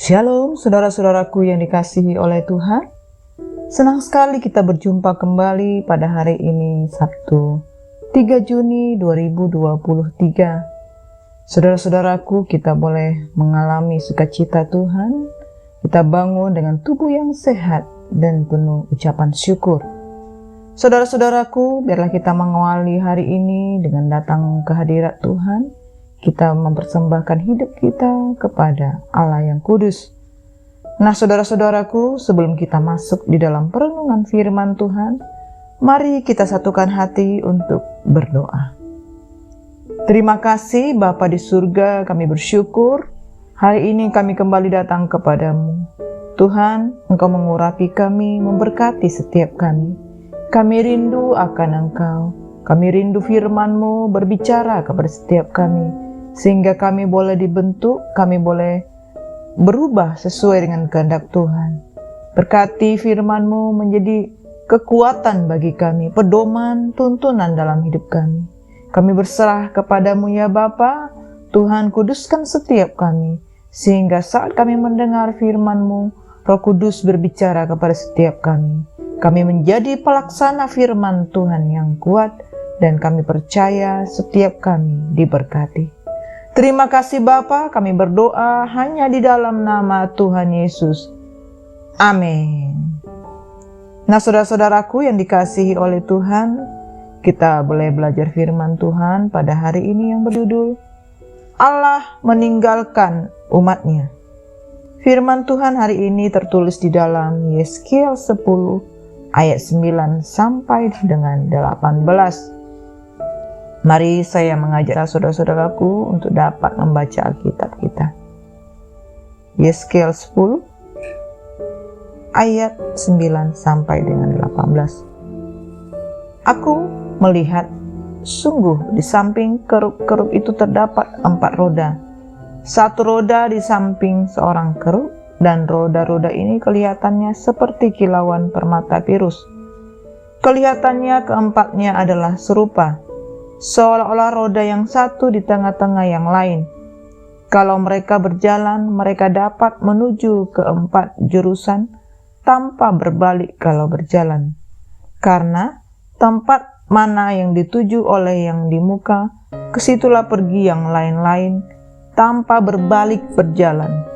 Shalom saudara-saudaraku yang dikasihi oleh Tuhan. Senang sekali kita berjumpa kembali pada hari ini Sabtu 3 Juni 2023. Saudara-saudaraku, kita boleh mengalami sukacita Tuhan. Kita bangun dengan tubuh yang sehat dan penuh ucapan syukur. Saudara-saudaraku, biarlah kita mengawali hari ini dengan datang ke hadirat Tuhan. Kita mempersembahkan hidup kita kepada Allah yang kudus. Nah, saudara-saudaraku, sebelum kita masuk di dalam perenungan firman Tuhan, mari kita satukan hati untuk berdoa. Terima kasih Bapa di surga, kami bersyukur hari ini kami kembali datang kepadamu. Tuhan, Engkau mengurapi kami, memberkati setiap kami. Kami rindu akan Engkau. Kami rindu firman-Mu berbicara kepada setiap kami, sehingga kami boleh dibentuk, kami boleh berubah sesuai dengan kehendak Tuhan. Berkati firman-Mu menjadi kekuatan bagi kami, pedoman, tuntunan dalam hidup kami. Kami berserah kepadamu ya Bapa. Tuhan, kuduskan setiap kami, sehingga saat kami mendengar firman-Mu, Roh Kudus berbicara kepada setiap kami. Kami menjadi pelaksana firman Tuhan yang kuat, dan kami percaya setiap kami diberkati. Terima kasih Bapa, kami berdoa hanya di dalam nama Tuhan Yesus. Amin. Nah, saudara-saudaraku yang dikasihi oleh Tuhan, kita boleh belajar firman Tuhan pada hari ini yang berjudul Allah meninggalkan umatnya. Firman Tuhan hari ini tertulis di dalam Yeskiel 10 ayat 9 sampai dengan 18. Mari saya mengajak saudara-saudaraku untuk dapat membaca Alkitab kita. Yeskiel 10 ayat 9 sampai dengan 18. Aku melihat sungguh di samping kerub-kerub itu terdapat 4 roda. 1 roda di samping seorang kerub, dan roda-roda ini kelihatannya seperti kilauan permata pirus. Kelihatannya keempatnya adalah serupa, seolah-olah roda yang satu di tengah-tengah yang lain. Kalau mereka berjalan, mereka dapat menuju ke 4 jurusan tanpa berbalik kalau berjalan. Karena tempat mana yang dituju oleh yang di muka, kesitulah pergi yang lain-lain tanpa berbalik berjalan.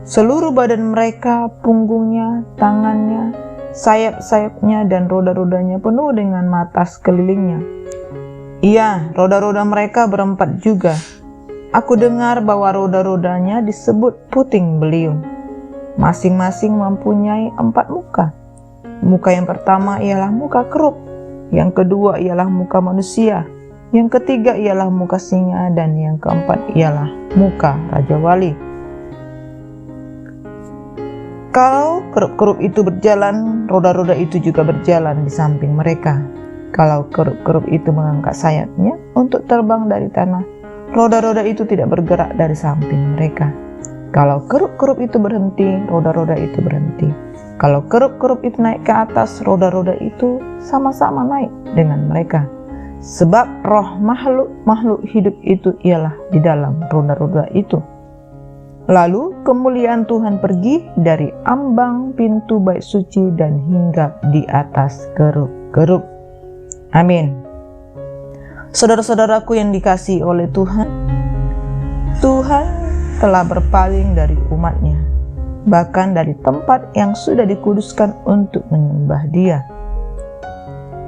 Seluruh badan mereka, punggungnya, tangannya, sayap-sayapnya, dan roda-rodanya penuh dengan mata sekelilingnya. Iya, roda-roda mereka berempat juga. Aku dengar bahwa roda-rodanya disebut puting beliung. Masing-masing mempunyai 4 muka. Muka yang pertama ialah muka kerub, yang kedua ialah muka manusia, yang ketiga ialah muka singa, dan yang keempat ialah muka Raja Wali. Kalau kerub-kerub itu berjalan, roda-roda itu juga berjalan di samping mereka. Kalau kerub-kerub itu mengangkat sayapnya untuk terbang dari tanah, roda-roda itu tidak bergerak dari samping mereka. Kalau kerub-kerub itu berhenti, roda-roda itu berhenti. Kalau kerub-kerub itu naik ke atas, roda-roda itu sama-sama naik dengan mereka. Sebab roh makhluk hidup itu ialah di dalam roda-roda itu. Lalu kemuliaan Tuhan pergi dari ambang pintu bait suci dan hinggap di atas kerub-kerub. Amin. Saudara-saudaraku yang dikasihi oleh Tuhan, Tuhan telah berpaling dari umatnya, bahkan dari tempat yang sudah dikuduskan untuk menyembah Dia.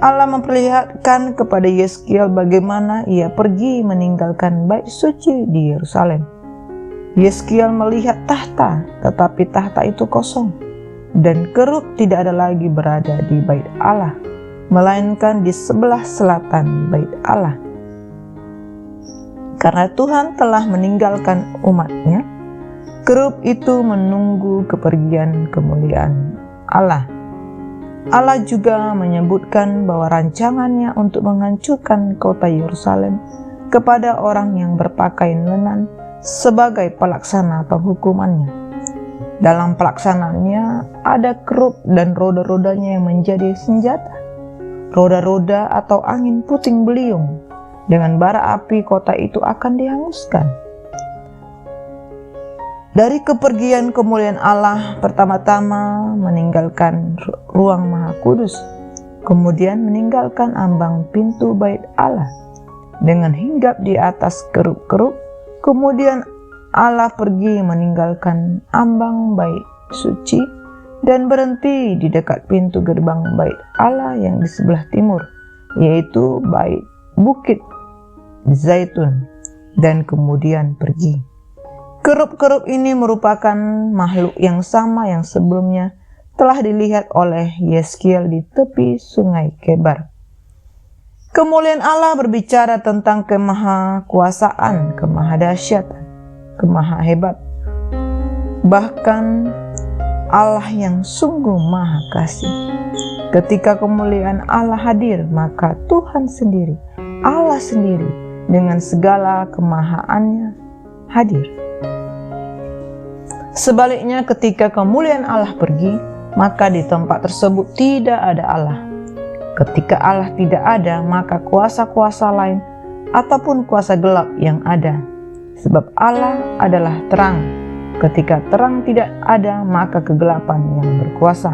Allah memperlihatkan kepada Yeskiel bagaimana ia pergi meninggalkan bait suci di Yerusalem. Yeskiel melihat tahta, tetapi tahta itu kosong, dan kerub tidak ada lagi berada di bait Allah, melainkan di sebelah selatan bait Allah. Karena Tuhan telah meninggalkan umatnya, kerub itu menunggu kepergian kemuliaan Allah. Allah juga menyebutkan bahwa rancangannya untuk menghancurkan kota Yerusalem kepada orang yang berpakaian lenan sebagai pelaksana penghukumannya. Dalam pelaksanaannya ada kerub dan roda-rodanya yang menjadi senjata. Roda-roda atau angin puting beliung, dengan bara api kota itu akan dihanguskan. Dari kepergian kemuliaan Allah, pertama-tama meninggalkan ruang Maha Kudus, kemudian meninggalkan ambang pintu bait Allah dengan hinggap di atas kerub-kerub, kemudian Allah pergi meninggalkan ambang bait suci dan berhenti di dekat pintu gerbang bait Allah yang di sebelah timur, yaitu bait Bukit Zaitun, dan kemudian pergi. Kerub-kerub ini merupakan makhluk yang sama yang sebelumnya telah dilihat oleh Yeskiel di tepi sungai Kebar. Kemuliaan Allah berbicara tentang kemahakuasaan, kemahadahsyatan, kemahahebat, bahkan Allah yang sungguh maha kasih. Ketika kemuliaan Allah hadir, maka Tuhan sendiri, Allah sendiri dengan segala kemahaannya hadir. Sebaliknya, ketika kemuliaan Allah pergi, maka di tempat tersebut tidak ada Allah. Ketika Allah tidak ada, maka kuasa-kuasa lain ataupun kuasa gelap yang ada. Sebab Allah adalah terang. Ketika terang tidak ada, maka kegelapan yang berkuasa.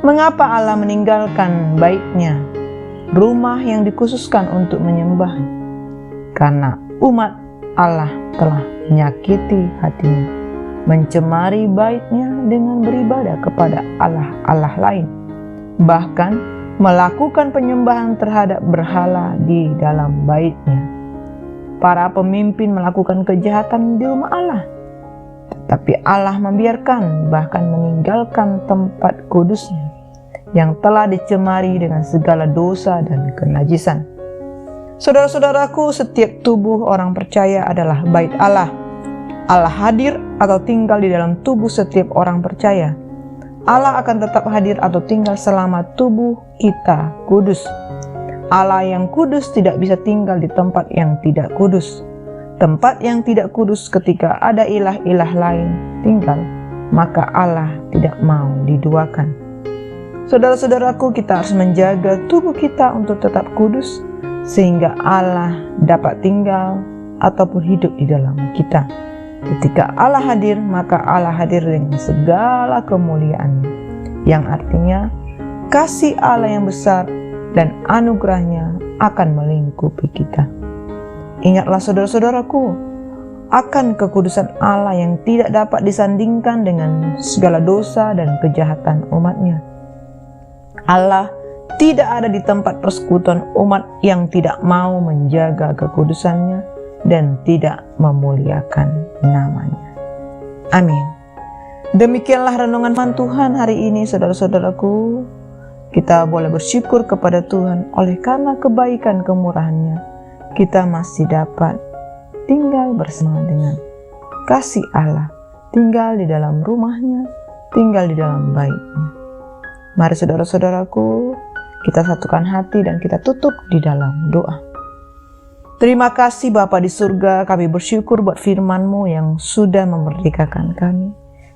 Mengapa Allah meninggalkan baitnya, rumah yang dikhususkan untuk menyembah? Karena umat Allah telah menyakiti hatinya, mencemari baitnya dengan beribadah kepada Allah-Allah lain, bahkan melakukan penyembahan terhadap berhala di dalam baitnya. Para pemimpin melakukan kejahatan di rumah Allah, tetapi Allah membiarkan, bahkan meninggalkan tempat kudusnya yang telah dicemari dengan segala dosa dan kenajisan. Saudara-saudaraku, setiap tubuh orang percaya adalah bait Allah. Allah hadir atau tinggal di dalam tubuh setiap orang percaya. Allah akan tetap hadir atau tinggal selama tubuh kita kudus. Allah yang kudus tidak bisa tinggal di tempat yang tidak kudus. Tempat yang tidak kudus ketika ada ilah-ilah lain tinggal, maka Allah tidak mau diduakan. Saudara-saudaraku, kita harus menjaga tubuh kita untuk tetap kudus, sehingga Allah dapat tinggal ataupun hidup di dalam kita. Ketika Allah hadir, maka Allah hadir dengan segala kemuliaannya, yang artinya kasih Allah yang besar dan anugerahnya akan melingkupi kita. Ingatlah saudara-saudaraku, akan kekudusan Allah yang tidak dapat disandingkan dengan segala dosa dan kejahatan umatnya. Allah tidak ada di tempat persekutuan umat yang tidak mau menjaga kekudusannya dan tidak memuliakan namanya. Amin. Demikianlah renungan firman Tuhan hari ini, saudara-saudaraku. Kita boleh bersyukur kepada Tuhan oleh karena kebaikan kemurahannya, kita masih dapat tinggal bersama dengan kasih Allah, tinggal di dalam rumahnya, tinggal di dalam baitnya. Mari saudara-saudaraku, kita satukan hati dan kita tutup di dalam doa. Terima kasih Bapa di surga, kami bersyukur buat firman-Mu yang sudah memerdekakan kami.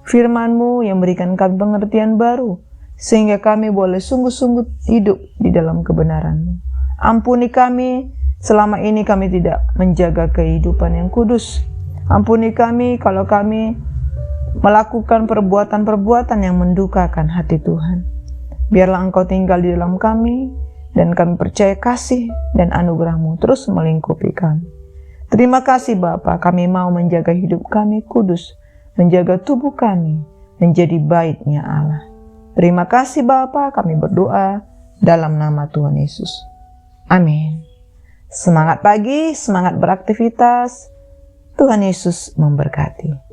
Firman-Mu yang berikan kami pengertian baru, sehingga kami boleh sungguh-sungguh hidup di dalam kebenaran-Mu. Ampuni kami, selama ini kami tidak menjaga kehidupan yang kudus. Ampuni kami kalau kami melakukan perbuatan-perbuatan yang mendukakan hati Tuhan. Biarlah Engkau tinggal di dalam kami, dan kami percaya kasih dan anugerah-Mu terus melingkupi kami. Terima kasih Bapa, kami mau menjaga hidup kami kudus, menjaga tubuh kami menjadi bait-Nya Allah. Terima kasih Bapa, kami berdoa dalam nama Tuhan Yesus. Amin. Semangat pagi, semangat beraktivitas. Tuhan Yesus memberkati.